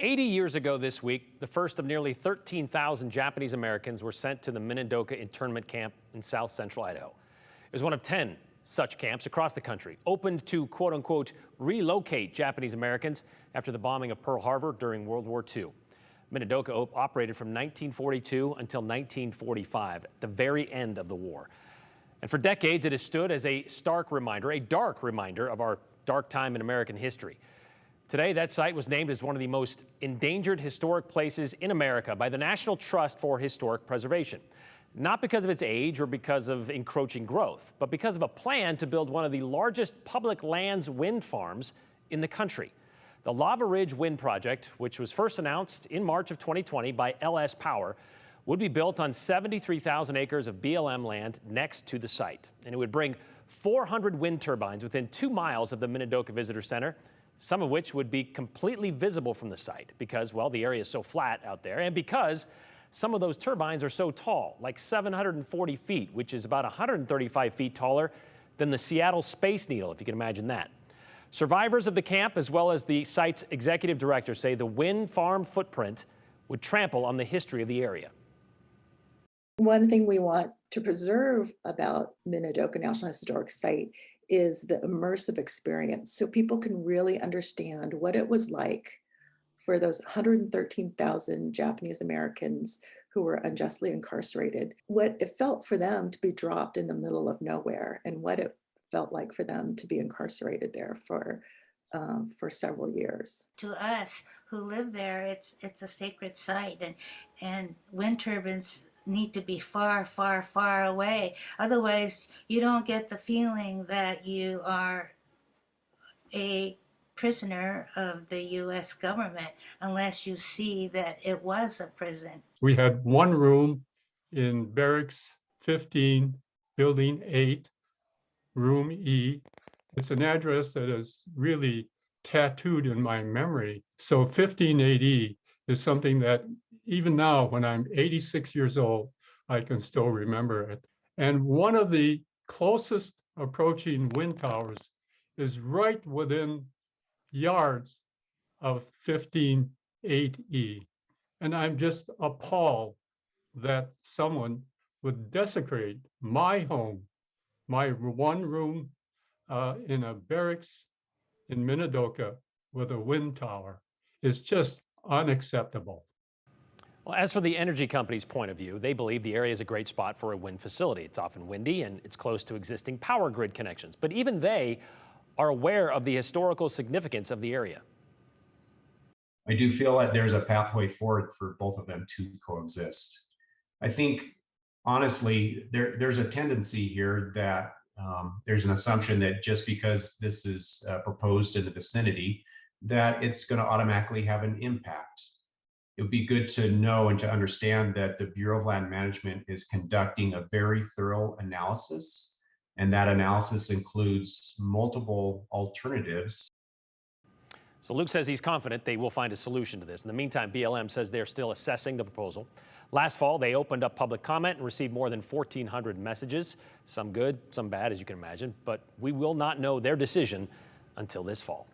80 years ago this week, the first of nearly 13,000 Japanese Americans were sent to the Minidoka Internment Camp in south-central Idaho. It was one of 10 such camps across the country, opened to quote-unquote relocate Japanese Americans after the bombing of Pearl Harbor during World War II. Minidoka operated from 1942 until 1945, at the very end of the war. And for decades, it has stood as a stark reminder, a dark reminder of our dark time in American history. Today, that site was named as one of the most endangered historic places in America by the National Trust for Historic Preservation. Not because of its age or because of encroaching growth, but because of a plan to build one of the largest public lands wind farms in the country. The Lava Ridge Wind Project, which was first announced in March of 2020 by LS Power, would be built on 73,000 acres of BLM land next to the site. And it would bring 400 wind turbines within 2 miles of the Minidoka Visitor Center, some of which would be completely visible from the site because, well, the area is so flat out there, and because some of those turbines are so tall, like 740 feet, which is about 135 feet taller than the Seattle Space Needle, if you can imagine that. Survivors of the camp, as well as the site's executive director, say the wind farm footprint would trample on the history of the area. One thing we want to preserve about Minidoka National Historic Site is the immersive experience, so people can really understand what it was like for those 113,000 Japanese Americans who were unjustly incarcerated, what it felt for them to be dropped in the middle of nowhere, and what it felt like for them to be incarcerated there for several years. To us who live there, it's a sacred site, and wind turbines need to be far, far, far away. Otherwise, you don't get the feeling that you are a prisoner of the U.S. government unless you see that it was a prison. We had one room in Barracks 15, Building 8, Room E. It's an address that is really tattooed in my memory. So 1580 is something that even now, when I'm 86 years old, I can still remember it. And one of the closest approaching wind towers is right within yards of 158E. And I'm just appalled that someone would desecrate my home, my one room in a barracks in Minidoka with a wind tower. Is just unacceptable. Well, as for the energy company's point of view, they believe the area is a great spot for a wind facility. It's often windy and it's close to existing power grid connections. But even they are aware of the historical significance of the area. I do feel that there's a pathway forward for both of them to coexist. I think, honestly, there's a tendency here that there's an assumption that just because this is proposed in the vicinity, that it's going to automatically have an impact. It would be good to know and to understand that the Bureau of Land Management is conducting a very thorough analysis, and that analysis includes multiple alternatives. So Luke says he's confident they will find a solution to this. In the meantime, BLM says they're still assessing the proposal. Last fall, they opened up public comment and received more than 1,400 messages, some good, some bad, as you can imagine, but we will not know their decision until this fall.